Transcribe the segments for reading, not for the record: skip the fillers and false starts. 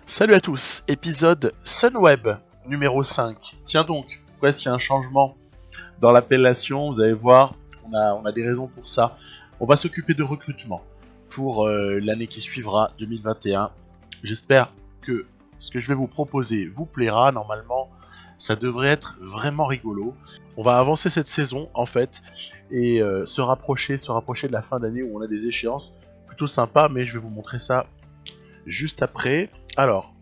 Salut à tous, épisode Sunweb numéro 5. Tiens donc, pourquoi est-ce qu'il y a un changement dans l'appellation? Vous allez voir, on a des raisons pour ça. On va s'occuper de recrutement pour l'année qui suivra, 2021. J'espère que ce que je vais vous proposer vous plaira. Normalement, ça devrait être vraiment rigolo. On va avancer cette saison en fait et se rapprocher de la fin d'année où on a des échéances plutôt sympas, mais je vais vous montrer ça juste après. Alors,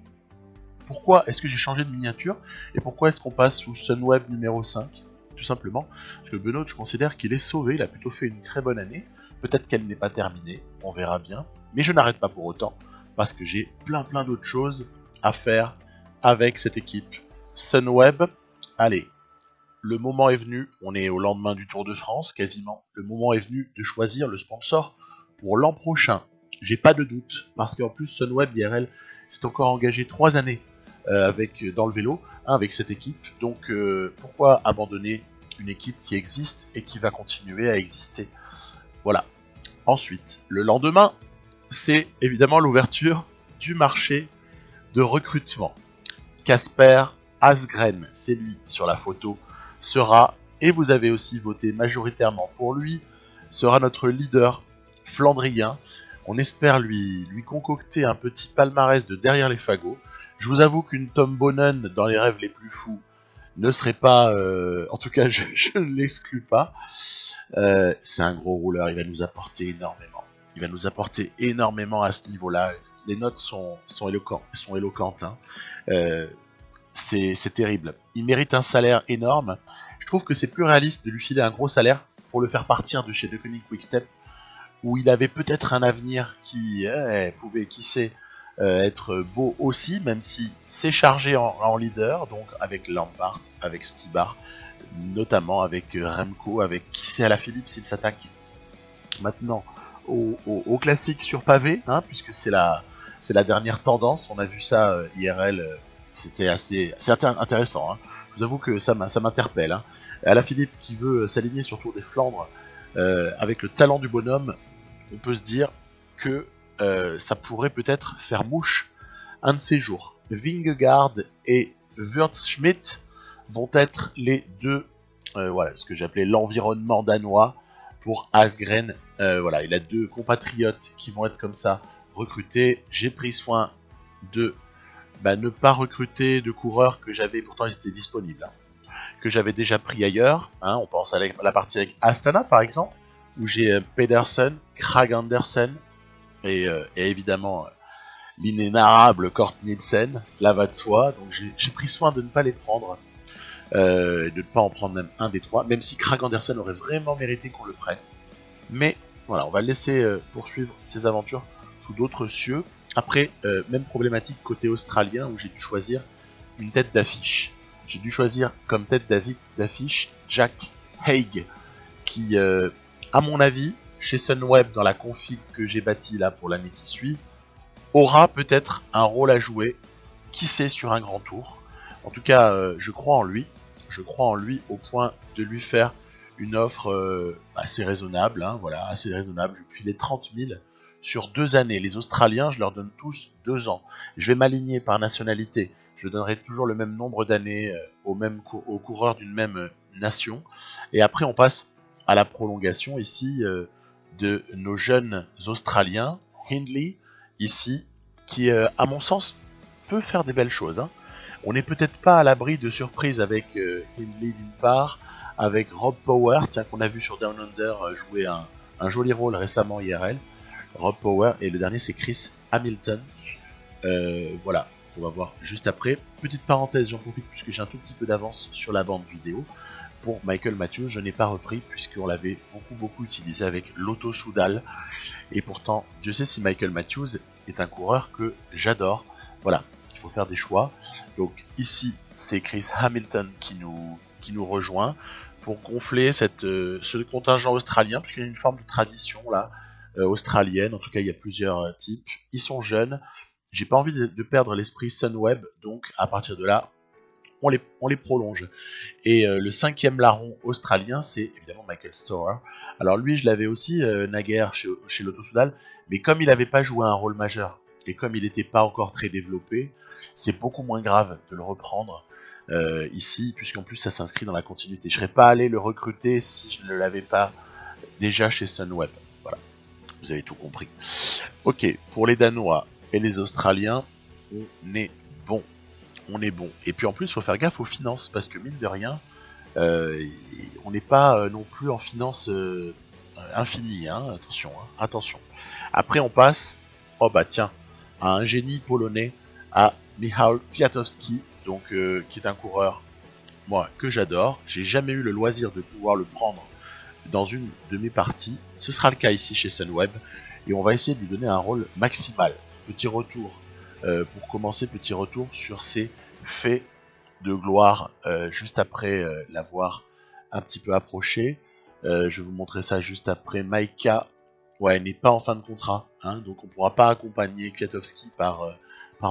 pourquoi est-ce que j'ai changé de miniature et pourquoi est-ce qu'on passe sous Sunweb numéro 5? Tout simplement parce que Benoît, je considère qu'il est sauvé, il a plutôt fait une très bonne année. Peut-être qu'elle n'est pas terminée, on verra bien. Mais je n'arrête pas pour autant parce que j'ai plein d'autres choses à faire avec cette équipe Sunweb. Allez, le moment est venu, on est au lendemain du Tour de France quasiment. Le moment est venu de choisir le sponsor pour l'an prochain. J'ai pas de doute parce qu'en plus Sunweb IRL s'est encore engagé 3 années dans le vélo, avec cette équipe. Donc pourquoi abandonner une équipe qui existe et qui va continuer à exister? Voilà. Ensuite, le lendemain, c'est évidemment l'ouverture du marché de recrutement. Casper Asgren, c'est lui sur la photo, sera, et vous avez aussi voté majoritairement pour lui, sera notre leader flandrien. On espère lui concocter un petit palmarès de derrière les fagots. Je vous avoue qu'une Tom Bonnen dans les rêves les plus fous ne serait pas... en tout cas, je ne l'exclus pas. C'est un gros rouleur, il va nous apporter énormément. Il va nous apporter énormément à ce niveau-là. Les notes sont éloquentes. Hein. C'est terrible. Il mérite un salaire énorme. Je trouve que c'est plus réaliste de lui filer un gros salaire pour le faire partir de chez Deceuninck Quick-Step, où il avait peut-être un avenir qui pouvait, qui sait, être beau aussi, même si c'est chargé en leader, donc avec Lampard, avec Stybar, notamment avec Remco, avec qui sait à la Philippe s'il s'attaque maintenant au classique sur pavé, hein, puisque c'est la dernière tendance. On a vu ça IRL, c'était assez intéressant. Hein. Je vous avoue que ça m'interpelle. Hein. À la Philippe qui veut s'aligner sur Tour des Flandres, avec le talent du bonhomme, on peut se dire que ça pourrait peut-être faire mouche un de ces jours. Vingegaard et Wurtzschmidt vont être les deux, voilà, ce que j'appelais l'environnement danois pour Asgren. Voilà, il a deux compatriotes qui vont être comme ça recrutés. J'ai pris soin de ne pas recruter de coureurs que j'avais, pourtant ils étaient disponibles, hein, que j'avais déjà pris ailleurs. Hein, on pense à la partie avec Astana par exemple, où j'ai Pedersen, Krag Andersen et évidemment l'inénarrable Kort Nielsen, cela va de soi. Donc j'ai pris soin de ne pas les prendre, de ne pas en prendre même un des trois, même si Krag Andersen aurait vraiment mérité qu'on le prenne. Mais voilà, on va le laisser poursuivre ses aventures sous d'autres cieux. Après, même problématique côté australien, où j'ai dû choisir une tête d'affiche. J'ai dû choisir comme tête d'affiche Jack Haig, qui, à mon avis, chez Sunweb, dans la config que j'ai bâtie là pour l'année qui suit, aura peut-être un rôle à jouer, qui sait, sur un grand tour. En tout cas, je crois en lui. Je crois en lui au point de lui faire une offre assez raisonnable. Hein, voilà, assez raisonnable. Je lui file 30 000 sur 2 années. Les Australiens, je leur donne tous 2 ans. Je vais m'aligner par nationalité. Je donnerai toujours le même nombre d'années aux coureurs d'une même nation. Et après, on passe à la prolongation ici de nos jeunes Australiens. Hindley, ici, qui, à mon sens, peut faire des belles choses. Hein. On n'est peut-être pas à l'abri de surprises avec Hindley d'une part, avec Rob Power, tiens, qu'on a vu sur Down Under jouer un joli rôle récemment IRL. Rob Power, et le dernier c'est Chris Hamilton. Voilà, on va voir juste après. Petite parenthèse, j'en profite puisque j'ai un tout petit peu d'avance sur la bande vidéo. Pour Michael Matthews, je n'ai pas repris puisqu'on l'avait beaucoup utilisé avec Lotto Soudal. Et pourtant, Dieu sait si Michael Matthews est un coureur que j'adore. Voilà, il faut faire des choix. Donc ici, c'est Chris Hamilton qui nous rejoint pour gonfler ce contingent australien, puisqu'il y a une forme de tradition là, australienne. En tout cas, il y a plusieurs types. Ils sont jeunes. J'ai pas envie de perdre l'esprit Sunweb, donc à partir de là, on les prolonge. Et le 5e larron australien, c'est évidemment Michael Storer. Alors lui, je l'avais aussi naguère chez Lotto Soudal, mais comme il n'avait pas joué un rôle majeur et comme il n'était pas encore très développé, c'est beaucoup moins grave de le reprendre ici, puisqu'en plus ça s'inscrit dans la continuité. Je serais pas allé le recruter si je ne l'avais pas déjà chez Sunweb. Voilà, vous avez tout compris. Ok, pour les Danois et les Australiens, on est bon. On est bon. Et puis en plus, il faut faire gaffe aux finances, parce que mine de rien, on n'est pas non plus en finance infinie, hein, attention, hein, attention. Après, on passe, oh bah tiens, à un génie polonais, à Michał Kwiatkowski, donc qui est un coureur, moi, que j'adore. J'ai jamais eu le loisir de pouvoir le prendre dans une de mes parties. Ce sera le cas ici chez Sunweb, et on va essayer de lui donner un rôle maximal. Petit retour, pour commencer, petit retour sur ses faits de gloire, juste après l'avoir un petit peu approché. Je vais vous montrer ça juste après. Maïka, ouais, n'est pas en fin de contrat, hein, donc on ne pourra pas accompagner Kwiatkowski par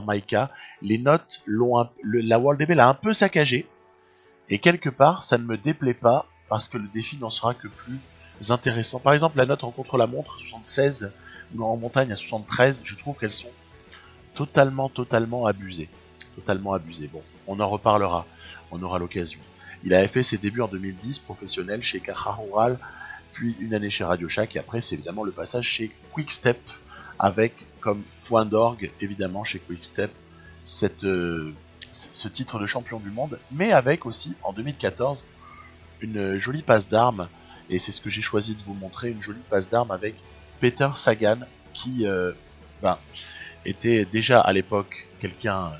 Maïka. Les notes la World DB l'a un peu saccagé, et quelque part ça ne me déplaît pas, parce que le défi n'en sera que plus intéressant. Par exemple, la note en contre-la-montre 76 ou en montagne à 73, je trouve qu'elles sont totalement abusées. Totalement abusées. Bon, on en reparlera, on aura l'occasion. Il avait fait ses débuts en 2010 professionnel chez Caja Rural, puis une année chez Radio Shack, et après c'est évidemment le passage chez Quick-Step, avec comme point d'orgue évidemment chez Quick-Step ce titre de champion du monde, mais avec aussi en 2014 une jolie passe d'armes, et c'est ce que j'ai choisi de vous montrer, une jolie passe d'armes avec Peter Sagan, qui était déjà à l'époque quelqu'un,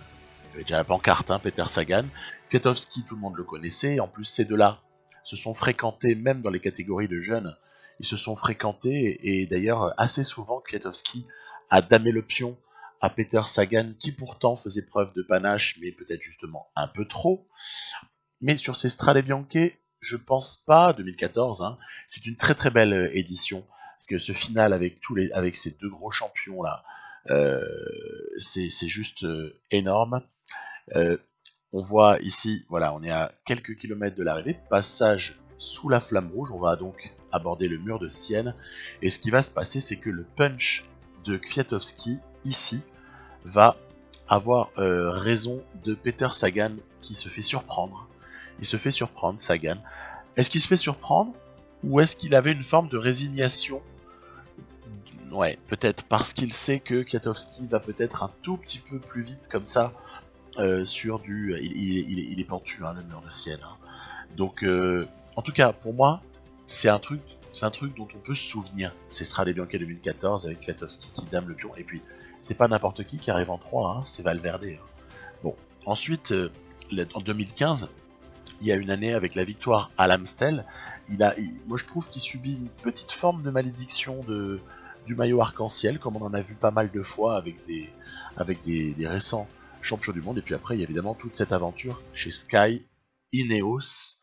déjà la pancarte, hein, Peter Sagan. Kwiatkowski, tout le monde le connaissait, en plus ces deux-là se sont fréquentés même dans les catégories de jeunes, ils se sont fréquentés, et d'ailleurs assez souvent Kwiatkowski a damé le pion à Peter Sagan, qui pourtant faisait preuve de panache, mais peut-être justement un peu trop. Mais sur ces Strade Bianche, je pense pas, 2014, hein, c'est une très belle édition, parce que ce final avec ces deux gros champions là, c'est juste énorme. On voit ici, voilà, on est à quelques kilomètres de l'arrivée, passage sous la flamme rouge, on va donc aborder le mur de Sienne, et ce qui va se passer, c'est que le punch de Kwiatkowski, ici, va avoir raison de Peter Sagan, qui se fait surprendre. Il se fait surprendre, Sagan. Est-ce qu'il se fait surprendre, ou est-ce qu'il avait une forme de résignation? Ouais, peut-être parce qu'il sait que Kwiatkowski va peut-être un tout petit peu plus vite comme ça sur du... Il est pentu, hein, le mur de Sienne. Hein. Donc, en tout cas, pour moi, c'est un truc dont on peut se souvenir. C'est Strade Bianche 2014 avec Kwiatkowski qui dame le pion. Et puis, c'est pas n'importe qui arrive en 3, hein, c'est Valverde. Hein. Bon, ensuite, en 2015, il y a une année avec la victoire à l'Amstel. Moi, je trouve qu'il subit une petite forme de malédiction du maillot arc-en-ciel, comme on en a vu pas mal de fois avec des récents champions du monde. Et puis après, il y a évidemment toute cette aventure chez Sky, Ineos,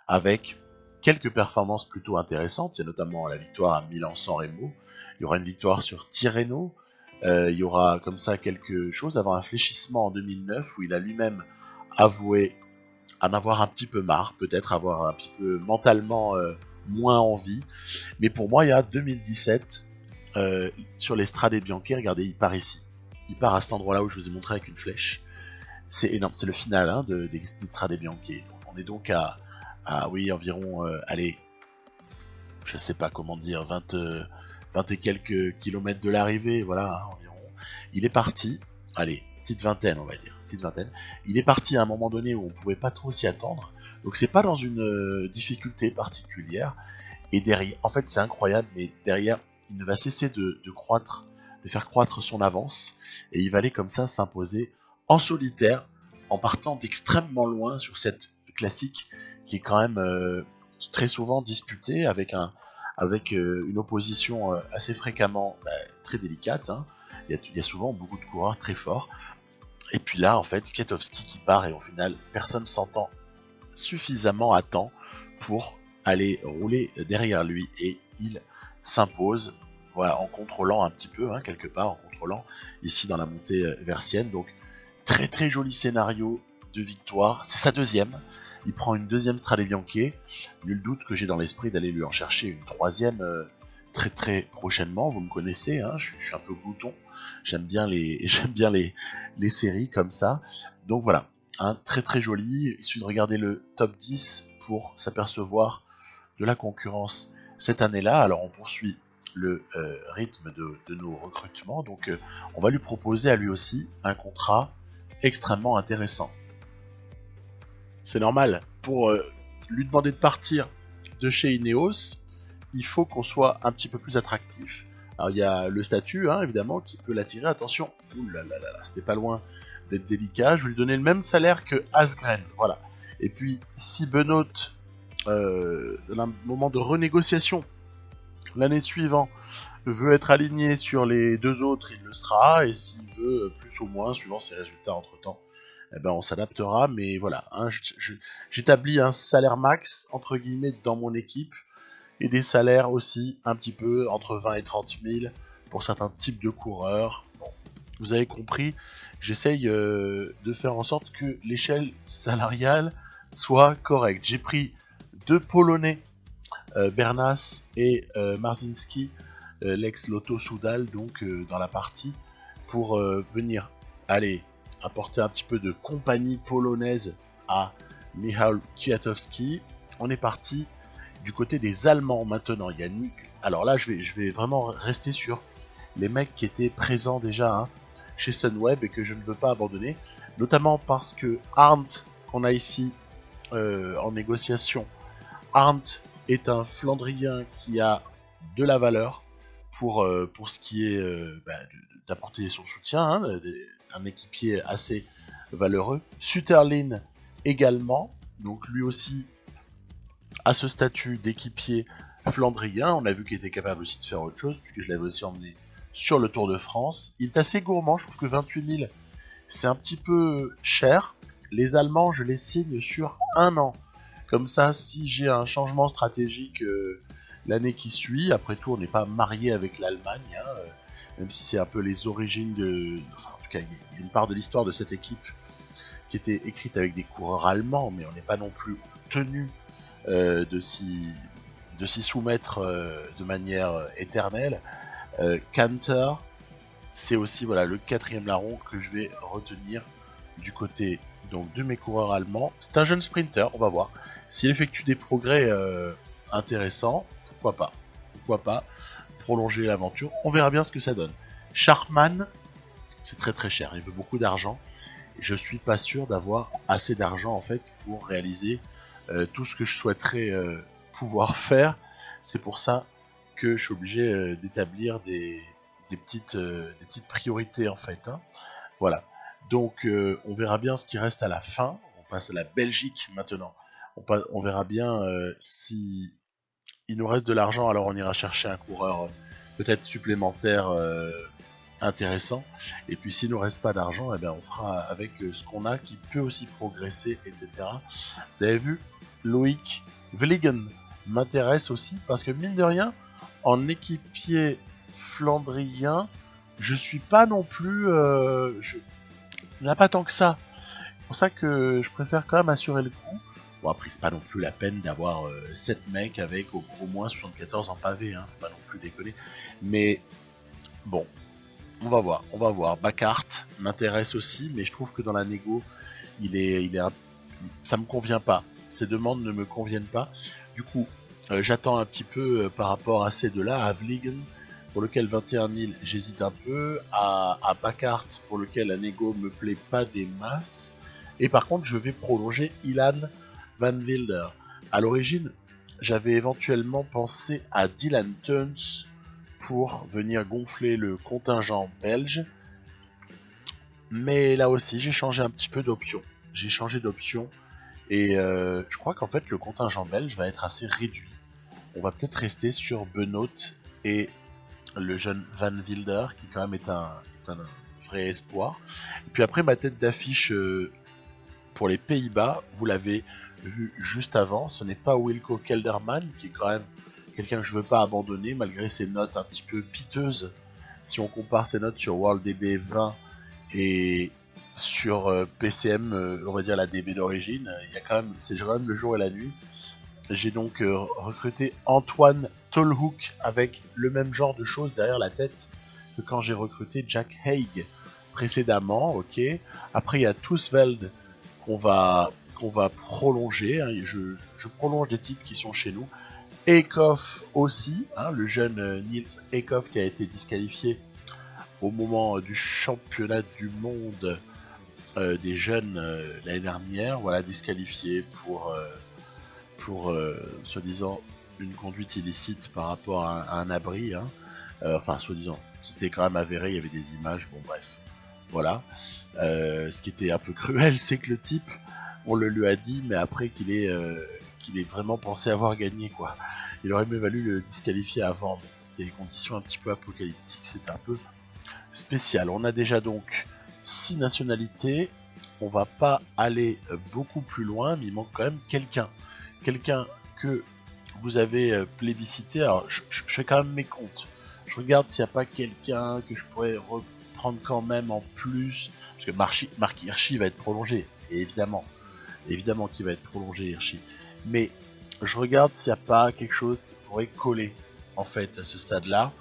avec quelques performances plutôt intéressantes. Il y a notamment la victoire à Milan-San Remo. Il y aura une victoire sur Tirreno. Il y aura comme ça quelque chose avant un fléchissement en 2009 où il a lui-même avoué en avoir un petit peu marre, peut-être avoir un petit peu mentalement moins envie. Mais pour moi, il y a 2017 sur les Strade Bianche. Regardez, il part ici. Il part à cet endroit-là où je vous ai montré avec une flèche. C'est énorme, c'est le final, hein, des Strade Bianche. Donc, on est donc à oui, environ, allez, je sais pas comment dire, 20 et quelques kilomètres de l'arrivée, voilà, hein, environ. Il est parti, allez, petite vingtaine, on va dire, petite vingtaine. Il est parti à un moment donné où on pouvait pas trop s'y attendre, donc c'est pas dans une difficulté particulière. Et derrière, en fait, c'est incroyable, mais derrière, il ne va cesser de croître, de faire croître son avance, et il va aller comme ça s'imposer en solitaire, en partant d'extrêmement loin sur cette classique qui est quand même très souvent disputée avec une opposition assez fréquemment très délicate. Hein. Il y a souvent beaucoup de coureurs très forts. Et puis là, en fait, Kwiatkowski qui part et au final, personne s'entend suffisamment à temps pour aller rouler derrière lui et il s'impose, voilà, en contrôlant un petit peu, hein, quelque part, en contrôlant ici dans la montée vers Sienne. Donc très joli scénario de victoire. C'est sa deuxième. Il prend une deuxième Strade Bianche. Nul doute que j'ai dans l'esprit d'aller lui en chercher une troisième très prochainement. Vous me connaissez, hein, je suis un peu glouton. J'aime bien j'aime bien les séries comme ça. Donc voilà, très très joli. Il suffit de regarder le top 10 pour s'apercevoir de la concurrence cette année-là. Alors on poursuit le rythme de nos recrutements. Donc on va lui proposer à lui aussi un contrat extrêmement intéressant. C'est normal, pour lui demander de partir de chez Ineos, il faut qu'on soit un petit peu plus attractif. Alors il y a le statut, évidemment, qui peut l'attirer. Attention, ouh là là là, c'était pas loin d'être délicat. Je vais lui donner le même salaire que Asgren, voilà. Et puis, si Benoît, dans un moment de renégociation, l'année suivante, veut être aligné sur les deux autres, il le sera. Et s'il veut plus ou moins, suivant ses résultats entre-temps, eh ben on s'adaptera. Mais voilà, j'établis un salaire max, entre guillemets, dans mon équipe. Et des salaires aussi un petit peu entre 20 et 30 000 pour certains types de coureurs. Bon, vous avez compris, j'essaye de faire en sorte que l'échelle salariale soit correcte. J'ai pris 2 Polonais, Bernas et Marzinski, l'ex-Lotto Soudal, donc dans la partie, pour venir apporter un petit peu de compagnie polonaise à Michał Kwiatkowski. On est parti du côté des Allemands maintenant. Il y a Nick. Alors là, je vais vraiment rester sur les mecs qui étaient présents déjà chez Sunweb et que je ne veux pas abandonner, notamment parce que Arndt, qu'on a ici en négociation, Arndt est un Flandrien qui a de la valeur pour ce qui est d'apporter son soutien, un équipier assez valeureux. Sutterlin également, donc lui aussi à ce statut d'équipier flandrien. On a vu qu'il était capable aussi de faire autre chose, puisque je l'avais aussi emmené sur le Tour de France. Il est assez gourmand, je trouve que 28 000, c'est un petit peu cher. Les Allemands, je les signe sur 1 an. Comme ça, si j'ai un changement stratégique l'année qui suit, après tout, on n'est pas marié avec l'Allemagne, même si c'est un peu les origines de... Enfin, en tout cas, il y a une part de l'histoire de cette équipe qui était écrite avec des coureurs allemands, mais on n'est pas non plus tenu de s'y soumettre de manière éternelle. Canter, c'est aussi le 4e larron que je vais retenir du côté donc de mes coureurs allemands. C'est un jeune sprinter, on va voir. S'il effectue des progrès intéressants, pourquoi pas prolonger l'aventure. On verra bien ce que ça donne. Sharman, c'est très très cher, il veut beaucoup d'argent. Je suis pas sûr d'avoir assez d'argent en fait pour réaliser tout ce que je souhaiterais pouvoir faire. C'est pour ça que je suis obligé d'établir des petites priorités en fait. Voilà. Donc on verra bien ce qui reste à la fin. On passe à la Belgique maintenant. On verra bien si il nous reste de l'argent, alors on ira chercher un coureur peut-être supplémentaire intéressant. Et puis s'il nous reste pas d'argent, eh bien on fera avec ce qu'on a qui peut aussi progresser, etc. Vous avez vu, Loïc Vliegen m'intéresse aussi parce que mine de rien, en équipier flandrien, je suis pas non plus, il n'y en a pas tant que ça. C'est pour ça que je préfère quand même assurer le coup. Bon après c'est pas non plus la peine d'avoir 7 mecs avec au moins 74 en pavé, faut pas non plus déconner. Mais bon, on va voir. Bacart m'intéresse aussi, mais je trouve que dans la négo, ça me convient pas. Ces demandes ne me conviennent pas. Du coup, j'attends un petit peu par rapport à ces deux-là, à Vliegen, pour lequel 21 000, j'hésite un peu, à Bacart, pour lequel la négo me plaît pas des masses. Et par contre, je vais prolonger Ilan Van Wilder. À l'origine, j'avais éventuellement pensé à Dylan Teuns pour venir gonfler le contingent belge. Mais là aussi, j'ai changé un petit peu d'option. Et je crois qu'en fait, le contingent belge va être assez réduit. On va peut-être rester sur Benoît et le jeune Van Wilder, qui quand même est un vrai espoir. Et puis après, ma tête d'affiche pour les Pays-Bas, vous l'avez vu juste avant, ce n'est pas Wilco Kelderman, qui est quand même quelqu'un que je ne veux pas abandonner, malgré ses notes un petit peu piteuses. Si on compare ses notes sur WorldDB 20 et sur PCM, on va dire la DB d'origine, c'est quand même le jour et la nuit. J'ai donc recruté Antoine Tolhoek avec le même genre de choses derrière la tête que quand j'ai recruté Jack Haig précédemment, ok. Après il y a Toosveld qu'on va prolonger, hein. Je prolonge des types qui sont chez nous. Eekhoff aussi, hein, le jeune Niels Eekhoff qui a été disqualifié au moment du championnat du monde des jeunes l'année dernière, voilà, disqualifié pour soi-disant une conduite illicite par rapport à un abri, hein. Enfin soi-disant, c'était quand même avéré, il y avait des images, bon bref, voilà. Ce qui était un peu cruel, c'est que le type, on le lui a dit, mais après qu'il ait vraiment pensé avoir gagné, quoi. Il aurait mieux valu le disqualifier avant, mais c'était des conditions un petit peu apocalyptiques, c'était un peu spécial. On a déjà donc 6 nationalités, on va pas aller beaucoup plus loin, mais il manque quand même quelqu'un que vous avez plébiscité. Alors je fais quand même mes comptes, je regarde s'il n'y a pas quelqu'un que je pourrais reprendre quand même en plus, parce que Mark Hirschi va être prolongé, et évidemment qu'il va être prolongé, Hirschi, mais je regarde s'il n'y a pas quelque chose qui pourrait coller en fait à ce stade là,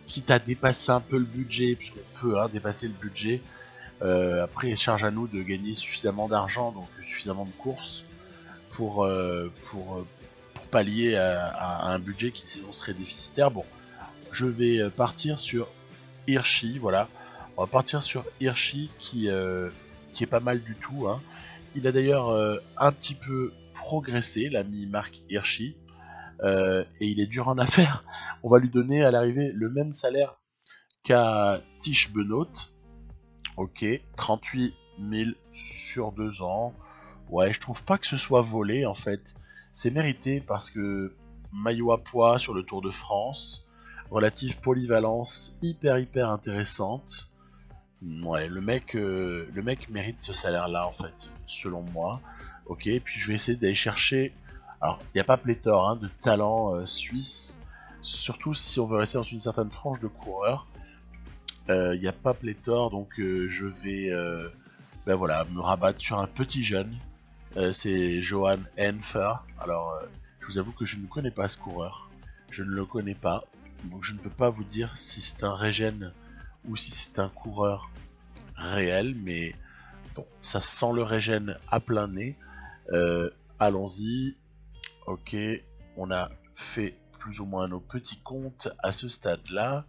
quitte à dépasser un peu le budget, puisqu'on peut dépasser le budget. Après, charge à nous de gagner suffisamment d'argent, donc suffisamment de courses pour pallier à un budget qui sinon serait déficitaire. Bon, je vais partir sur Hirschi, voilà. On va partir sur Hirschi qui est pas mal du tout, hein. Il a d'ailleurs un petit peu progressé, l'ami Mark Hirschi, et il est dur en affaires. On va lui donner à l'arrivée le même salaire qu'à Tish Benoît. Ok, 38 000 sur 2 ans. Ouais, je trouve pas que ce soit volé en fait. C'est mérité parce que maillot à poids sur le Tour de France, relative polyvalence hyper intéressante. Ouais, le mec mérite ce salaire-là en fait, selon moi. Ok, puis je vais essayer d'aller chercher. Alors, il n'y a pas pléthore de talents suisses, surtout si on veut rester dans une certaine tranche de coureurs. Il n'y a pas pléthore, donc je vais voilà, me rabattre sur un petit jeune. C'est Johan Enfer. Alors, je vous avoue que je ne connais pas ce coureur. Je ne le connais pas, donc je ne peux pas vous dire si c'est un régène ou si c'est un coureur réel, mais bon, ça sent le régène à plein nez. Allons-y. Ok, on a fait plus ou moins nos petits comptes à ce stade-là.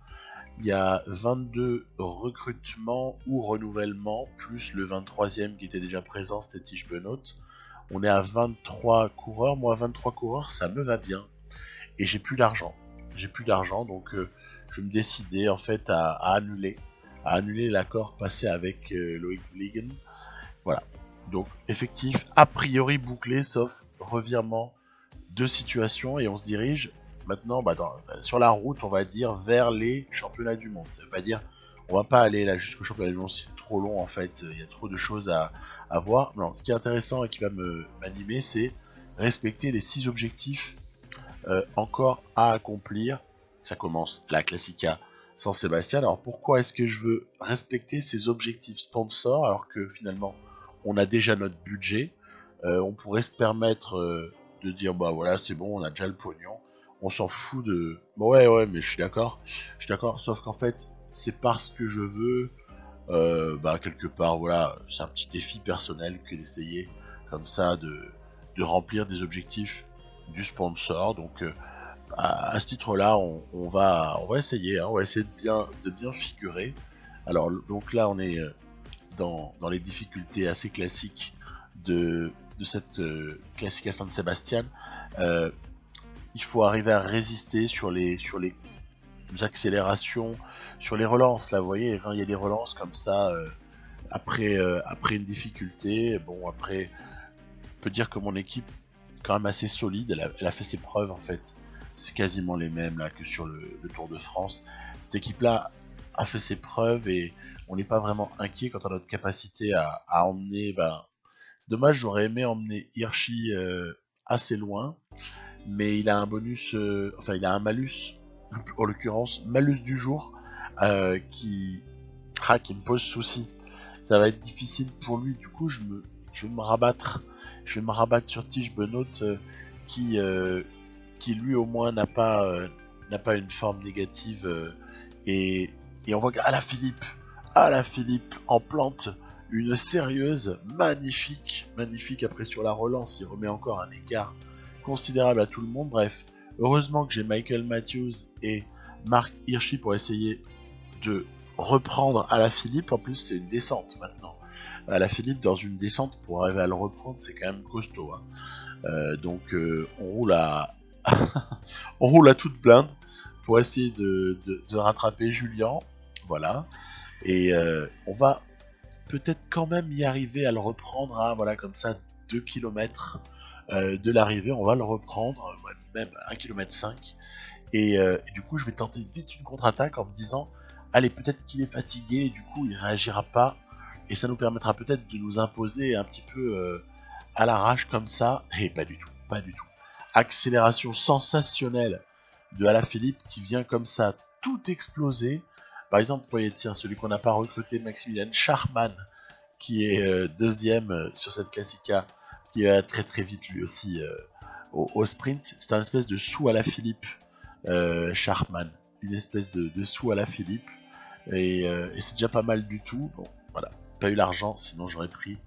Il y a 22 recrutements ou renouvellements, plus le 23e qui était déjà présent, c'était Tish Benoît. On est à 23 coureurs. Moi, 23 coureurs, ça me va bien. Et j'ai plus d'argent. Donc je me décidais en fait à annuler l'accord passé avec Loïc Vliegen. Voilà. Donc effectif a priori bouclé, sauf revirement de situation, et on se dirige maintenant sur la route, on va dire, vers les championnats du monde. Ça veut pas dire, on va pas aller là jusqu'au championnat du monde, c'est trop long en fait, il y a trop de choses à voir. Non, ce qui est intéressant et qui va m'animer, c'est respecter les 6 objectifs encore à accomplir. Ça commence la Classica San Sébastien. Alors pourquoi est-ce que je veux respecter ces objectifs sponsors alors que finalement on a déjà notre budget? On pourrait se permettre de dire bah voilà, c'est bon, on a déjà le pognon, on s'en fout de... Bon, ouais, mais je suis d'accord, sauf qu'en fait c'est parce que je veux quelque part, voilà, c'est un petit défi personnel que d'essayer comme ça de remplir des objectifs du sponsor. Donc à ce titre-là, on va essayer, on va essayer de bien figurer. Alors donc là, on est dans les difficultés assez classiques de cette Classica San Sebastian. Il faut arriver à résister sur les accélérations, sur les relances. Là, vous voyez, il y a des relances comme ça après une difficulté. Bon, après, on peut dire que mon équipe est quand même assez solide. Elle a fait ses preuves en fait. C'est quasiment les mêmes là que sur le Tour de France. Cette équipe-là a fait ses preuves et on n'est pas vraiment inquiet quant à notre capacité à emmener. C'est dommage, j'aurais aimé emmener Hirschi assez loin, mais il a un bonus, il a un malus, en l'occurrence malus du jour, qui me pose souci. Ça va être difficile pour lui, du coup je vais me rabattre sur Tish Benoît qui lui au moins n'a pas une forme négative et Et on voit qu'Alaphilippe en plante une sérieuse, magnifique. Après sur la relance, il remet encore un écart considérable à tout le monde. Bref, heureusement que j'ai Michael Matthews et Mark Hirschi pour essayer de reprendre Alaphilippe. En plus, c'est une descente maintenant. Alaphilippe dans une descente pour arriver à le reprendre, c'est quand même costaud. Donc on roule à on roule à toute blinde pour essayer de rattraper Julien. Voilà. Et on va peut-être quand même y arriver à le reprendre à voilà comme ça 2 km de l'arrivée. On va le reprendre, même 1,5 km. Et du coup, je vais tenter vite une contre-attaque en me disant allez, peut-être qu'il est fatigué et du coup, il réagira pas. Et ça nous permettra peut-être de nous imposer un petit peu à l'arrache comme ça. Et pas du tout. Accélération sensationnelle de Alaphilippe qui vient comme ça tout exploser. Par exemple, vous voyez, tiens, celui qu'on n'a pas recruté, Maximilian Schachmann, qui est deuxième sur cette Classica, qui va très très vite lui aussi au sprint. C'est un espèce de sous Alaphilippe, Schachmann, une espèce de sous Alaphilippe, et c'est déjà pas mal du tout. Bon, voilà, pas eu l'argent, sinon j'aurais pris.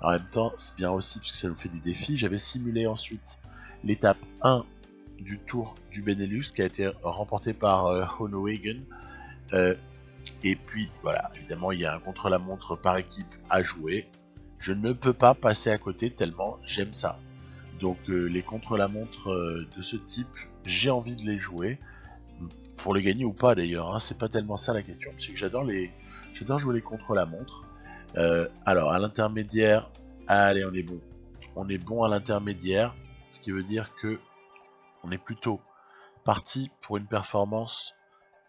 En même temps, c'est bien aussi puisque ça nous fait du défi. J'avais simulé ensuite l'étape 1 du Tour du Benelux qui a été remporté par Groenewegen. Et puis voilà, évidemment il y a un contre-la-montre par équipe à jouer. Je ne peux pas passer à côté tellement j'aime ça. Donc les contre-la-montre de ce type, j'ai envie de les jouer. Pour les gagner ou pas d'ailleurs, hein, c'est pas tellement ça la question. C'est que j'adore jouer les contre-la-montre. Alors à l'intermédiaire, allez, on est bon. On est bon à l'intermédiaire, ce qui veut dire que on est plutôt parti pour une performance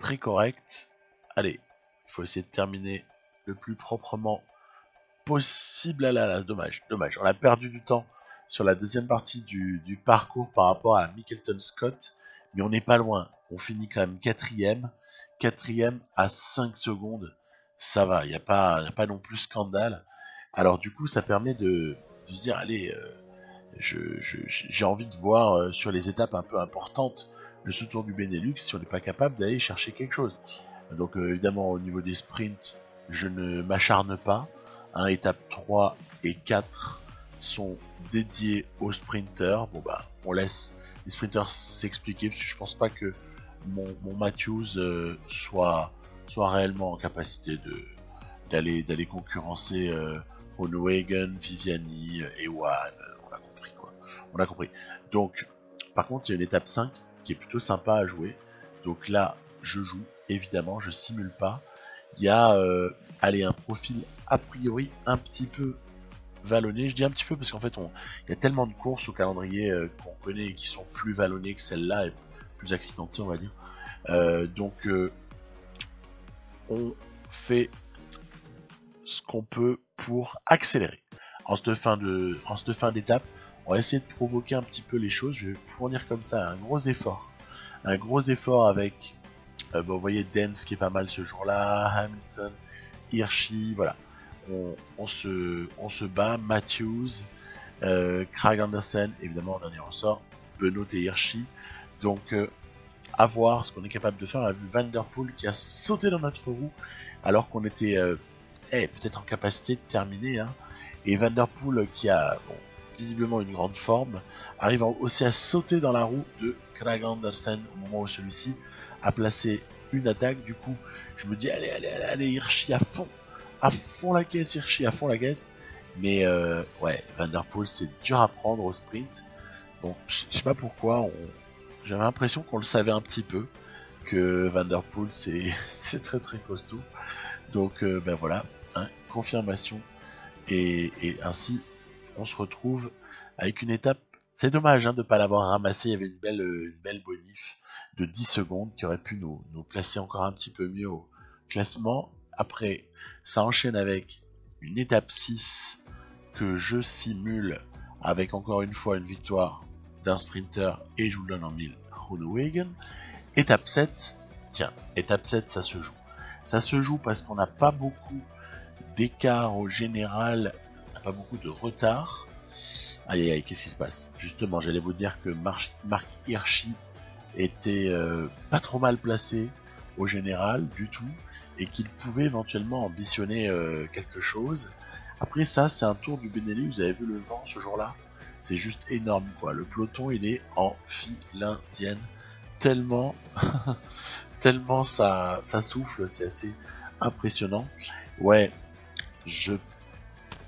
très correcte. Allez, il faut essayer de terminer le plus proprement possible. Ah là, dommage. On a perdu du temps sur la deuxième partie du parcours par rapport à Mickelton Scott, mais on n'est pas loin. On finit quand même quatrième à 5 secondes. Ça va, il n'y a pas non plus scandale. Alors du coup, ça permet de se dire, allez, j'ai envie de voir sur les étapes un peu importantes de ce Tour du Benelux si on n'est pas capable d'aller chercher quelque chose. Donc évidemment au niveau des sprints, je ne m'acharne pas. Étapes 3 et 4 sont dédiées aux sprinters. Bon bah on laisse les sprinters s'expliquer parce que je pense pas que mon Matthews soit réellement en capacité d'aller concurrencer Groenewegen, Viviani, Ewan. On a compris. Donc par contre il y a une étape 5 qui est plutôt sympa à jouer. Donc là je joue, évidemment, je simule pas. Il y a un profil a priori un petit peu vallonné. Je dis un petit peu parce qu'en fait il y a tellement de courses au calendrier qu'on connaît et qui sont plus vallonnées que celle-là et plus accidentées on va dire. Donc on fait ce qu'on peut pour accélérer. En cette fin d'étape, on va essayer de provoquer un petit peu les choses. Je vais fournir comme ça un gros effort avec vous voyez Dance qui est pas mal ce jour-là, Hamilton, Hirschi, voilà. On se bat, Matthews, Craig Anderson, évidemment en dernier ressort, Benoît et Hirschi. Donc à voir ce qu'on est capable de faire. On a vu Van Der Poel qui a sauté dans notre roue alors qu'on était peut-être en capacité de terminer. Et Van Der Poel qui a visiblement une grande forme, arrive aussi à sauter dans la roue de Craig Anderson au moment où celui-ci a placé une attaque. Du coup je me dis allez Hirschi à fond la caisse, mais Van Der Poel c'est dur à prendre au sprint. Bon, je sais pas pourquoi, j'avais l'impression qu'on le savait un petit peu, que Van Der Poel c'est très très costaud. Donc voilà, confirmation, et ainsi on se retrouve avec une étape. C'est dommage de ne pas l'avoir ramassé. Il y avait une belle bonif de 10 secondes qui aurait pu nous placer encore un petit peu mieux au classement. Après, ça enchaîne avec une étape 6 que je simule avec encore une fois une victoire d'un sprinter et je vous le donne en 1000, Groenewegen. Étape 7, ça se joue. Ça se joue parce qu'on n'a pas beaucoup d'écart au général, on n'a pas beaucoup de retard. Aïe, qu'est-ce qui se passe? Justement, j'allais vous dire que Mark Hirschi était pas trop mal placé au général du tout, et qu'il pouvait éventuellement ambitionner quelque chose. Après ça, c'est un tour du Benelux, vous avez vu le vent ce jour-là? C'est juste énorme quoi, le peloton il est en file indienne, tellement, tellement ça souffle, c'est assez impressionnant. Ouais, je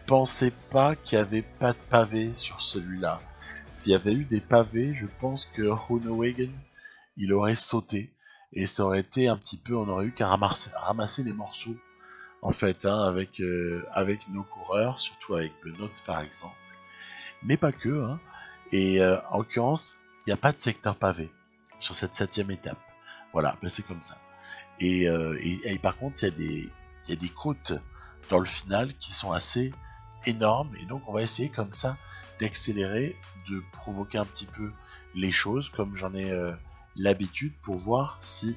pensais pas qu'il n'y avait pas de pavés sur celui-là. S'il y avait eu des pavés, je pense que Groenewegen, il aurait sauté. Et ça aurait été un petit peu, on aurait eu qu'à ramasser les morceaux, en fait, hein, avec nos coureurs, surtout avec Benoît par exemple. Mais pas que, hein. Et en l'occurrence, il n'y a pas de secteur pavé sur cette 7ème étape. Voilà, ben c'est comme ça. Et par contre, il y a des côtes dans le final qui sont assez énormes. Et donc, on va essayer comme ça d'accélérer, de provoquer un petit peu les choses, comme j'en ai l'habitude, pour voir si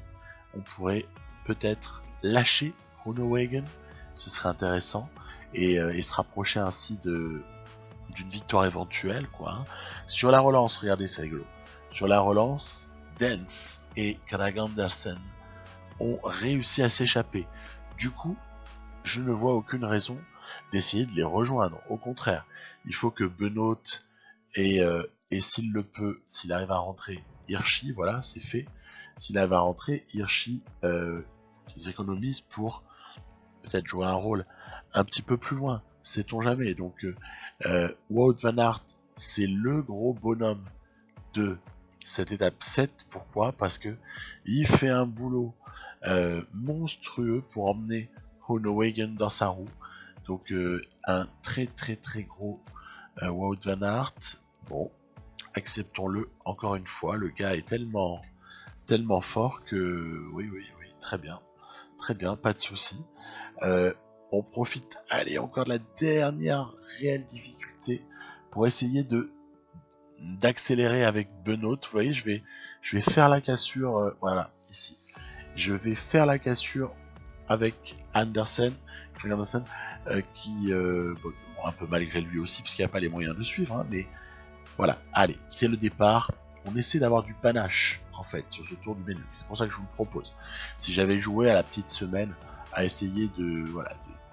on pourrait peut-être lâcher Groenewegen. Ce serait intéressant. Et se rapprocher ainsi d'une victoire éventuelle, quoi. Hein. Sur la relance, regardez, c'est rigolo. Sur la relance, Dance et Krag Andersen ont réussi à s'échapper. Du coup, je ne vois aucune raison d'essayer de les rejoindre. Au contraire, il faut que Benoît et s'il le peut, s'il arrive à rentrer, Hirschi, voilà, c'est fait. S'il arrive à rentrer, Hirschi, ils économisent pour peut-être jouer un rôle un petit peu plus loin. Sait-on jamais. Donc, Wout van Aert, c'est le gros bonhomme de cette étape 7. Pourquoi? Parce que il fait un boulot monstrueux pour emmener Groenewegen dans sa roue. Donc un très très très gros Wout van Aert. Bon, acceptons-le encore une fois. Le gars est tellement fort que oui, très bien, pas de souci. On profite, allez, encore de la dernière réelle difficulté pour essayer d'accélérer avec Benoît. Vous voyez, je vais faire la cassure, voilà, ici. Je vais faire la cassure avec Andersen, qui, bon, un peu malgré lui aussi, parce qu'il n'y a pas les moyens de suivre, hein, mais voilà, allez, c'est le départ. On essaie d'avoir du panache, en fait, sur ce tour du Benelux. C'est pour ça que je vous le propose. Si j'avais joué à la petite semaine, à essayer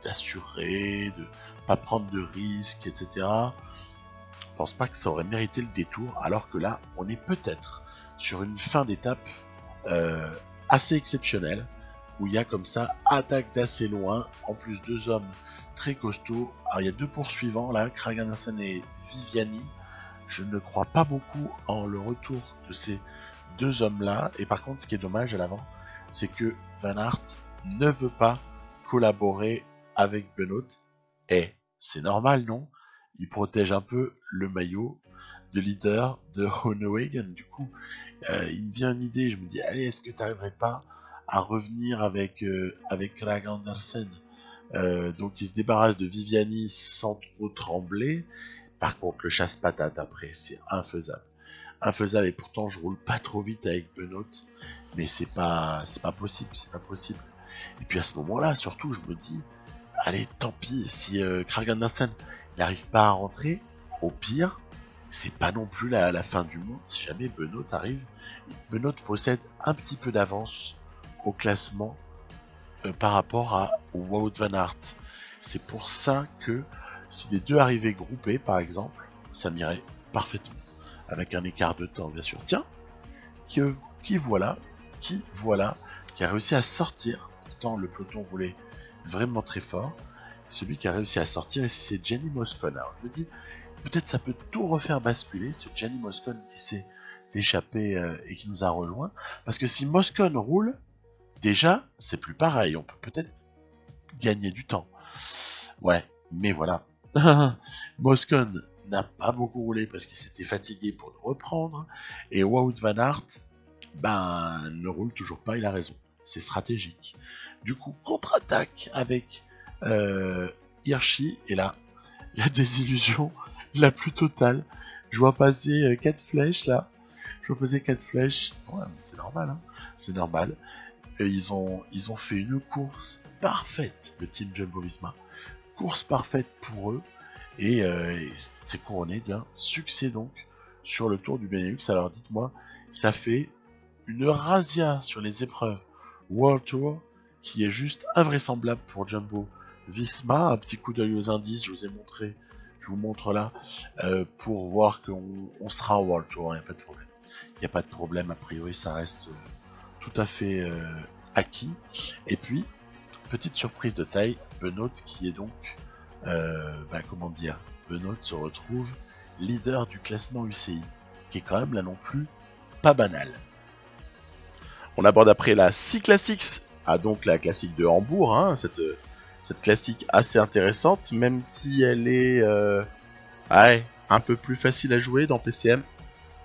d'assurer, de pas prendre de risques, etc., je pense pas que ça aurait mérité le détour, alors que là, on est peut-être sur une fin d'étape assez exceptionnelle, où il y a comme ça attaque d'assez loin, en plus 2 hommes très costauds. Alors il y a 2 poursuivants là, Krag Andersen et Viviani. Je ne crois pas beaucoup en le retour de ces 2 hommes là, et par contre ce qui est dommage à l'avant, c'est que Van Aert ne veut pas collaborer avec Benoît, et c'est normal, non? Il protège un peu le maillot de leader de Groenewegen. Du coup, il me vient une idée, je me dis, allez, est-ce que tu n'arriverais pas à revenir avec Krag Andersen? Donc il se débarrasse de Viviani sans trop trembler. Par contre, le chasse-patate après, c'est infaisable. Infaisable, et pourtant je roule pas trop vite avec Benoît, mais c'est pas possible. Et puis à ce moment-là, surtout, je me dis, allez, tant pis, si Krag Andersen n'arrive pas à rentrer, au pire, c'est pas non plus la fin du monde si jamais Benoît arrive. Benoît possède un petit peu d'avance au classement par rapport à Wout van Aert. C'est pour ça que si les deux arrivaient groupés, par exemple, ça m'irait parfaitement. Avec un écart de temps, bien sûr. Tiens, qui voilà, qui a réussi à sortir. Pourtant, le peloton roulait vraiment très fort. Celui qui a réussi à sortir, c'est Jenny Moscon. Alors, je me dis, peut-être ça peut tout refaire basculer, ce Jenny Moscon qui s'est échappé et qui nous a rejoint. Parce que si Moscon roule, déjà, c'est plus pareil. On peut peut-être gagner du temps. Ouais, mais voilà. Moscon n'a pas beaucoup roulé parce qu'il s'était fatigué pour le reprendre. Et Wout van Aert, ne roule toujours pas, il a raison. C'est stratégique. Du coup, contre-attaque avec Hirschi. Et là, la désillusion la plus totale. Je vois passer 4 flèches là. Je vois passer 4 flèches. Ouais, mais c'est normal, hein. C'est normal. Ils ont fait une course parfaite, le team Jumbo-Visma. Course parfaite pour eux. Et c'est couronné d'un succès donc sur le Tour du Benelux. Alors dites-moi, ça fait une razzia sur les épreuves World Tour. qui est juste invraisemblable pour Jumbo Visma. Un petit coup d'œil aux indices, je vous ai montré, je vous montre là, pour voir qu'on sera au World Tour, il n'y a pas de problème. Il n'y a pas de problème, a priori ça reste tout à fait acquis. Et puis, petite surprise de taille, Benoît qui est donc, comment dire, Benoît se retrouve leader du classement UCI, ce qui est quand même là non plus pas banal. On aborde après la C-Classics, donc la classique de Hambourg, hein, cette classique assez intéressante, même si elle est un peu plus facile à jouer dans PCM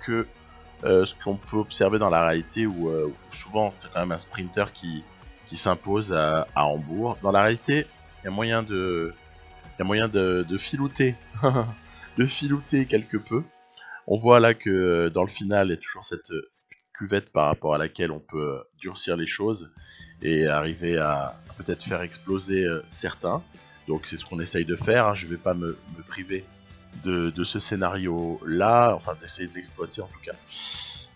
que ce qu'on peut observer dans la réalité, où souvent c'est quand même un sprinter qui s'impose à Hambourg. Dans la réalité, il y a moyen de filouter, de filouter quelque peu. On voit là que dans le final, il y a toujours cette cuvette par rapport à laquelle on peut durcir les choses et arriver à peut-être faire exploser certains. Donc c'est ce qu'on essaye de faire, hein. Je ne vais pas me priver de ce scénario là, enfin d'essayer de l'exploiter en tout cas.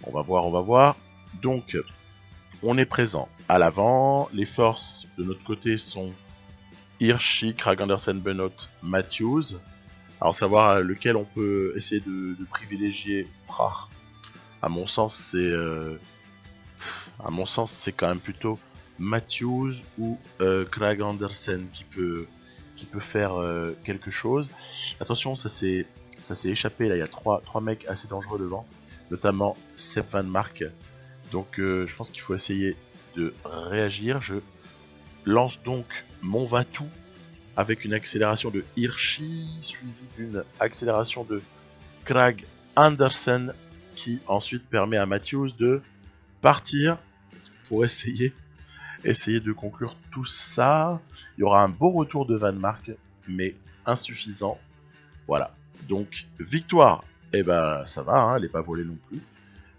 On va voir. Donc on est présent à l'avant, les forces de notre côté sont Hirschi, Kragh Andersen, Benoît, Matthews. Alors savoir lequel on peut essayer de privilégier. À mon sens c'est quand même plutôt Matthews ou Kragh Andersen qui peut faire quelque chose. Attention, ça s'est échappé là, il y a trois mecs assez dangereux devant, notamment Sepp Van Mark. Donc je pense qu'il faut essayer de réagir. Je lance donc mon va-tout avec une accélération de Hirschi suivie d'une accélération de Kragh Andersen qui ensuite permet à Matthews de partir pour essayer de conclure tout ça. Il y aura un beau retour de Van Mark, mais insuffisant. Voilà. Donc, victoire. Ça va, hein, elle n'est pas volée non plus.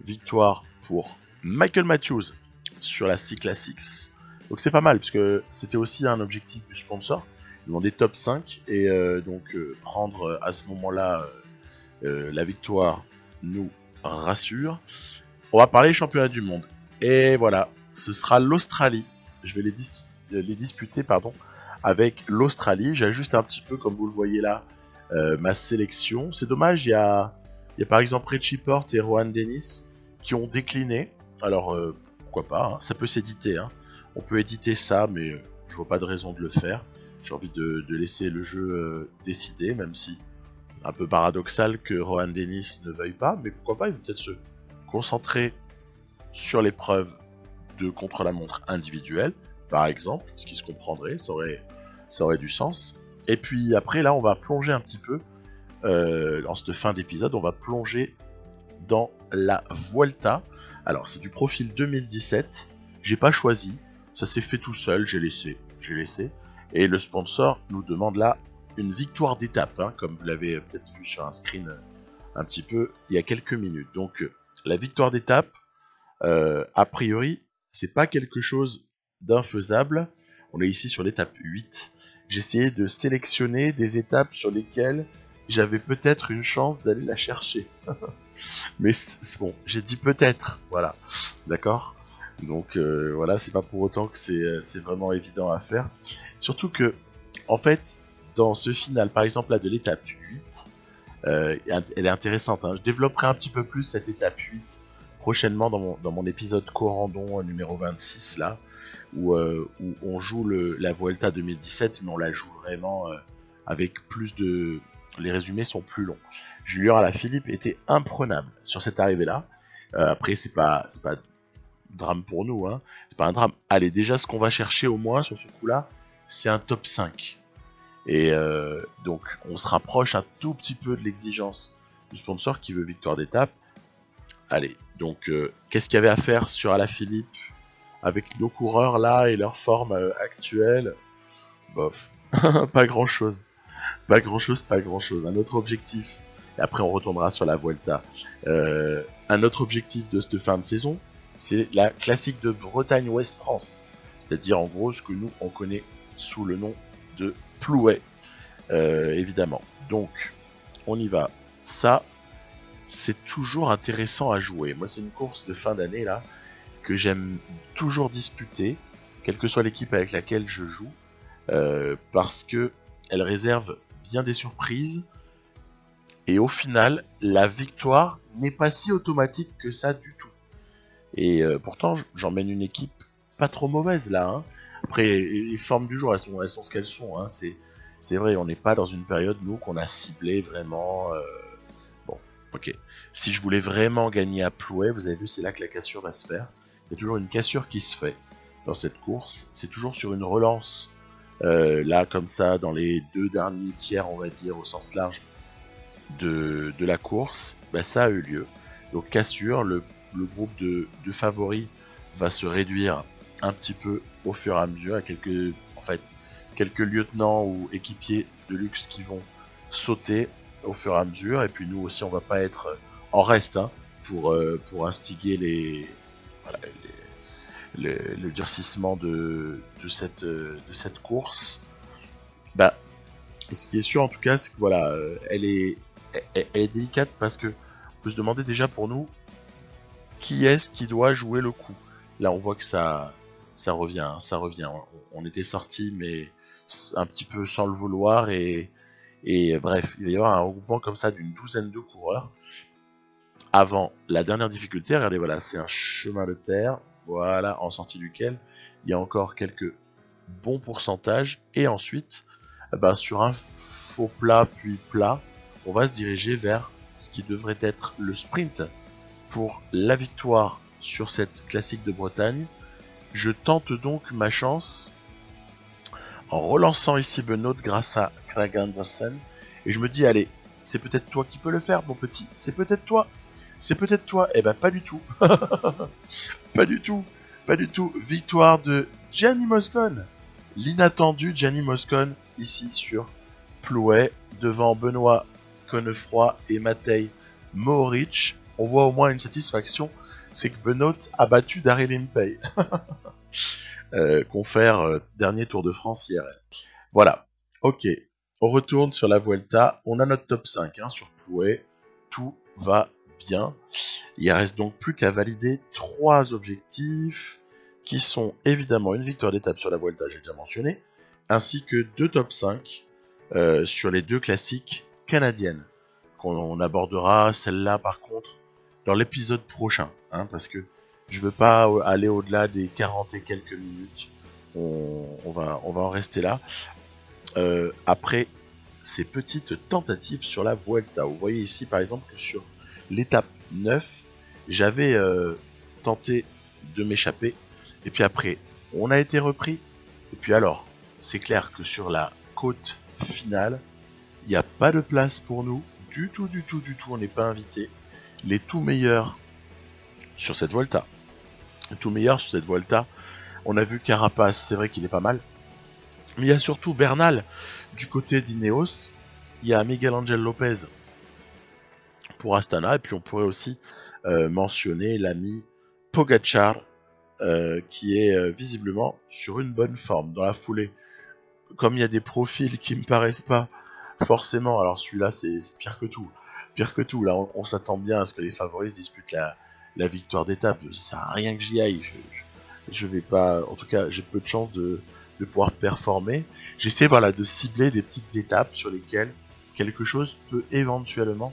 Victoire pour Michael Matthews sur la C-Classics. Donc, c'est pas mal, puisque c'était aussi un objectif du sponsor. Ils demandaient top 5, et prendre à ce moment-là la victoire nous rassure. On va parler championnat du monde. Et voilà, ce sera l'Australie. Je vais les disputer avec l'Australie. J'ajuste un petit peu, comme vous le voyez là, ma sélection. C'est dommage, il y a par exemple Richie Porte et Rohan Dennis qui ont décliné. Alors, pourquoi pas, hein, ça peut s'éditer. Hein. On peut éditer ça, mais je vois pas de raison de le faire. J'ai envie de laisser le jeu décider, même si un peu paradoxal que Rohan Dennis ne veuille pas, mais pourquoi pas, il veut peut-être se concentrer sur l'épreuve de contre-la-montre individuelle, par exemple, ce qui se comprendrait, ça aurait du sens. Et puis après, là, on va plonger un petit peu, dans cette fin d'épisode, on va plonger dans la Vuelta. Alors, c'est du profil 2017, j'ai pas choisi, ça s'est fait tout seul, j'ai laissé. Et le sponsor nous demande là une victoire d'étape, hein, comme vous l'avez peut-être vu sur un screen un petit peu il y a quelques minutes. Donc la victoire d'étape, a priori, c'est pas quelque chose d'infaisable. On est ici sur l'étape 8. J'ai essayé de sélectionner des étapes sur lesquelles j'avais peut-être une chance d'aller la chercher. Mais c'est bon, j'ai dit peut-être, voilà, d'accord. Donc voilà, c'est pas pour autant que c'est vraiment évident à faire. Surtout que, en fait, dans ce final, par exemple là de l'étape 8, elle est intéressante, hein. Je développerai un petit peu plus cette étape 8 prochainement dans mon épisode Corandon numéro 26 là, où on joue la Vuelta 2017, mais on la joue vraiment avec plus de... Les résumés sont plus longs. Julien Alaphilippe était imprenable sur cette arrivée là. Après c'est pas drame pour nous, hein. C'est pas un drame. Allez, déjà ce qu'on va chercher au moins sur ce coup là, c'est un top 5. Et donc on se rapproche un tout petit peu de l'exigence du sponsor qui veut victoire d'étape. Allez, donc qu'est-ce qu'il y avait à faire sur Alaphilippe avec nos coureurs là et leur forme actuelle? Bof, pas grand chose. Un autre objectif, et après on retournera sur la Vuelta. Un autre objectif de cette fin de saison, c'est la classique de Bretagne-Ouest-France. C'est-à-dire en gros ce que nous on connaît sous le nom de Plouay, évidemment. Donc on y va. Ça, c'est toujours intéressant à jouer. Moi c'est une course de fin d'année là que j'aime toujours disputer. quelle que soit l'équipe avec laquelle je joue, parce que elle réserve bien des surprises, et au final, la victoire n'est pas si automatique que ça du tout. Et pourtant, j'emmène une équipe pas trop mauvaise là. Hein. Après, les formes du jour, elles sont ce qu'elles sont. Hein. C'est vrai, on n'est pas dans une période, nous, qu'on a ciblé vraiment... Bon, ok. Si je voulais vraiment gagner à Plouay, vous avez vu, c'est là que la cassure va se faire. Il y a toujours une cassure qui se fait dans cette course. C'est toujours sur une relance. Là, comme ça, dans les 2 derniers tiers, on va dire, au sens large de la course, bah, ça a eu lieu. Donc cassure, le groupe de favoris va se réduire un petit peu au fur et à mesure. Il y a quelques lieutenants ou équipiers de luxe qui vont sauter au fur et à mesure. Et puis nous aussi, on va pas être en reste hein, pour instiguer le durcissement de cette course. Bah, ce qui est sûr en tout cas, c'est que voilà, elle est délicate parce que on peut se demander déjà pour nous qui est-ce qui doit jouer le coup. Là, on voit que ça revient, ça revient. On était sorti, mais un petit peu sans le vouloir et bref, il va y avoir un regroupement comme ça d'une douzaine de coureurs. Avant la dernière difficulté, regardez, voilà, c'est un chemin de terre, voilà, en sortie duquel il y a encore quelques bons pourcentages. Et ensuite, sur un faux plat puis plat, on va se diriger vers ce qui devrait être le sprint pour la victoire sur cette classique de Bretagne. Je tente donc ma chance en relançant ici Benoît grâce à Craig Anderson. Et je me dis, allez, c'est peut-être toi qui peux le faire, mon petit. C'est peut-être toi. C'est peut-être toi. Eh ben, pas du tout. Pas du tout. Pas du tout. Victoire de Gianni Moscon. L'inattendu Gianni Moscon, ici sur Plouay, devant Benoît Connefroy et Matej Mohoric. On voit au moins une satisfaction, c'est que Benoît a battu Daryl Impey. Confère dernier Tour de France IRL. Voilà, ok, on retourne sur la Vuelta, on a notre top 5 hein, sur Plouay, tout va bien. Il reste donc plus qu'à valider 3 objectifs, qui sont évidemment une victoire d'étape sur la Vuelta, j'ai déjà mentionné, ainsi que 2 top 5 sur les 2 classiques canadiennes. On abordera celle-là par contre dans l'épisode prochain, hein, parce que je veux pas aller au-delà des 40 et quelques minutes. On va en rester là. Après ces petites tentatives sur la Vuelta, vous voyez ici par exemple que sur l'étape 9, j'avais tenté de m'échapper, et puis après on a été repris, et puis alors c'est clair que sur la côte finale, il n'y a pas de place pour nous, du tout, on n'est pas invité. Les tout meilleurs sur cette Vuelta. On a vu Carapace, c'est vrai qu'il est pas mal. Mais il y a surtout Bernal du côté d'Ineos. Il y a Miguel Angel Lopez pour Astana. Et puis on pourrait aussi mentionner l'ami Pogacar qui est visiblement sur une bonne forme dans la foulée. Comme il y a des profils qui me paraissent pas forcément, alors celui-là c'est pire que tout. Là on s'attend bien à ce que les favoris disputent la victoire d'étape. Ça sert à rien que j'y aille. Je vais pas, en tout cas j'ai peu de chance de pouvoir performer. J'essaie de cibler des petites étapes sur lesquelles quelque chose peut éventuellement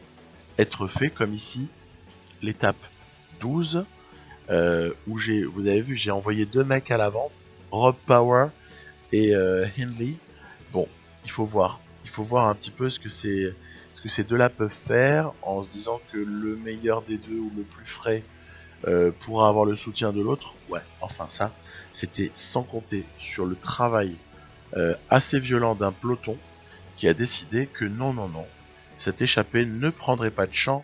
être fait, comme ici l'étape 12 où vous avez vu, j'ai envoyé 2 mecs à l'avant, Rob Power et Hindley. Bon, il faut voir un petit peu ce que ces deux-là peuvent faire, en se disant que le meilleur des deux ou le plus frais pourra avoir le soutien de l'autre. Ouais, enfin ça, c'était sans compter sur le travail assez violent d'un peloton qui a décidé que non, cette échappée ne prendrait pas de champ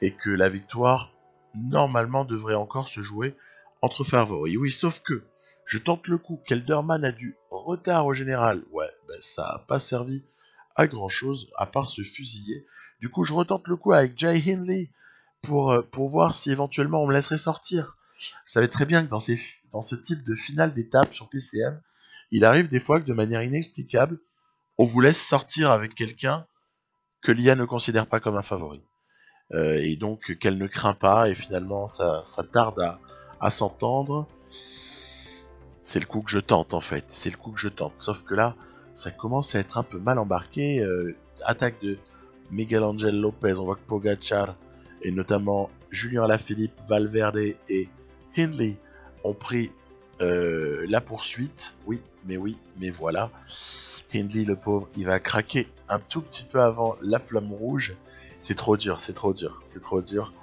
et que la victoire normalement devrait encore se jouer entre favoris. Oui, sauf que je tente le coup, Kelderman a du retard au général. Ouais, ça n'a pas servi à grand chose à part se fusiller. Du coup, je retente le coup avec Jay Hindley pour voir si éventuellement on me laisserait sortir. Vous savez très bien que dans ce type de finale d'étape sur PCM, il arrive des fois que de manière inexplicable, on vous laisse sortir avec quelqu'un que l'IA ne considère pas comme un favori. Et donc qu'elle ne craint pas, et finalement ça tarde à s'entendre. c'est le coup que je tente en fait, c'est le coup que je tente. Sauf que là, ça commence à être un peu mal embarqué. Attaque de Miguel Angel Lopez, on voit que Pogacar et notamment Julien Alaphilippe, Valverde et Hindley ont pris la poursuite. Oui, mais voilà. Hindley, le pauvre, il va craquer un tout petit peu avant la flamme rouge. C'est trop dur, c'est trop dur, c'est trop dur.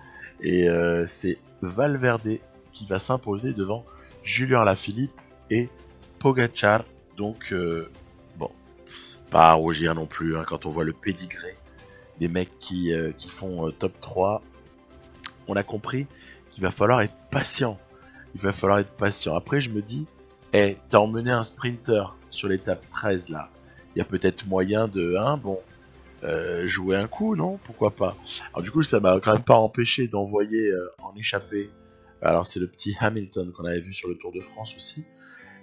Et c'est Valverde qui va s'imposer devant Julien Alaphilippe et Pogacar. Donc, bon, pas à rougir non plus hein, quand on voit le pédigré des mecs qui font top 3. On a compris qu'il va falloir être patient. Il va falloir être patient. Après, je me dis, t'as emmené un sprinter sur l'étape 13 là. Il y a peut-être moyen de, jouer un coup, non? Pourquoi pas? Alors du coup, ça m'a quand même pas empêché d'envoyer en échappée. Alors c'est le petit Hamilton qu'on avait vu sur le Tour de France aussi.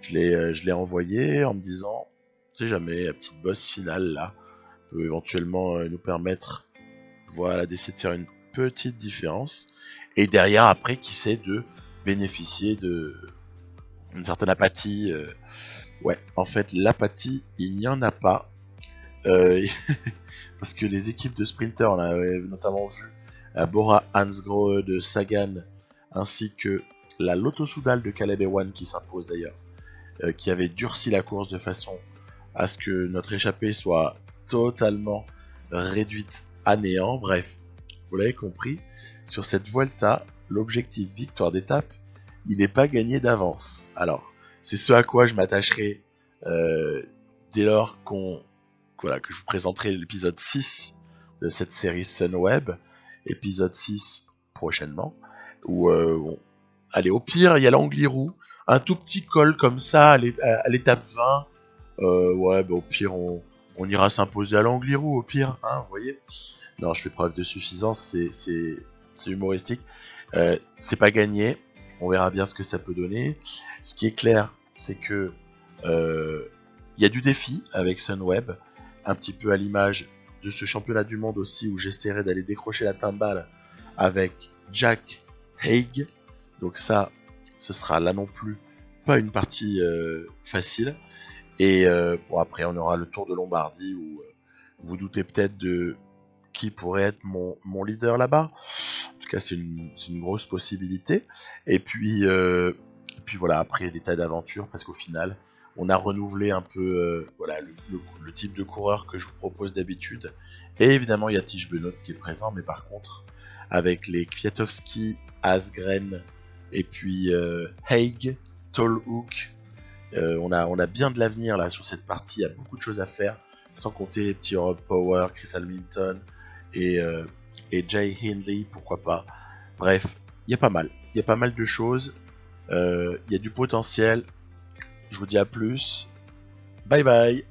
Je l'ai envoyé en me disant, tu sais jamais, la petite bosse finale là peut éventuellement nous permettre, voilà, d'essayer de faire une petite différence. Et derrière, après, qui sait de bénéficier de une certaine apathie. Ouais, en fait, l'apathie, il n'y en a pas. Parce que les équipes de sprinters, on a notamment vu Bora Hansgrohe de Sagan, ainsi que la Lotto Soudal de Caleb Ewan qui s'impose d'ailleurs, qui avait durci la course de façon à ce que notre échappée soit totalement réduite à néant. Bref, vous l'avez compris, sur cette Vuelta, l'objectif victoire d'étape, il n'est pas gagné d'avance. Alors, c'est ce à quoi je m'attacherai dès lors que je vous présenterai l'épisode 6 de cette série Sunweb, épisode 6 prochainement, où, allez, au pire, il y a l'Angliru, un tout petit col comme ça à l'étape 20, ouais, bah, au pire, on ira s'imposer à l'Angliru, au pire, hein, vous voyez. Non, je fais preuve de suffisance, c'est humoristique. C'est pas gagné, on verra bien ce que ça peut donner. Ce qui est clair, c'est que y a du défi avec Sunweb, un petit peu à l'image de ce championnat du monde aussi, où j'essaierai d'aller décrocher la timbale avec Jack Haig. Donc ça, ce sera là non plus pas une partie facile. Et bon, après, on aura le Tour de Lombardie, où vous doutez peut-être de qui pourrait être mon leader là-bas. En tout cas, c'est une grosse possibilité. Et puis voilà, après des tas d'aventures, parce qu'au final, on a renouvelé un peu voilà, le type de coureur que je vous propose d'habitude. Et évidemment, il y a Tish Benoît qui est présent, mais par contre, avec les Kwiatkowski, Asgren, et puis Haig, Tolhoek, on a bien de l'avenir là sur cette partie. Il y a beaucoup de choses à faire, sans compter les petits Rob Power, Chris Hamilton et Jay Hindley, pourquoi pas. Bref, il y a pas mal de choses, il y a du potentiel. Je vous dis à plus, bye bye.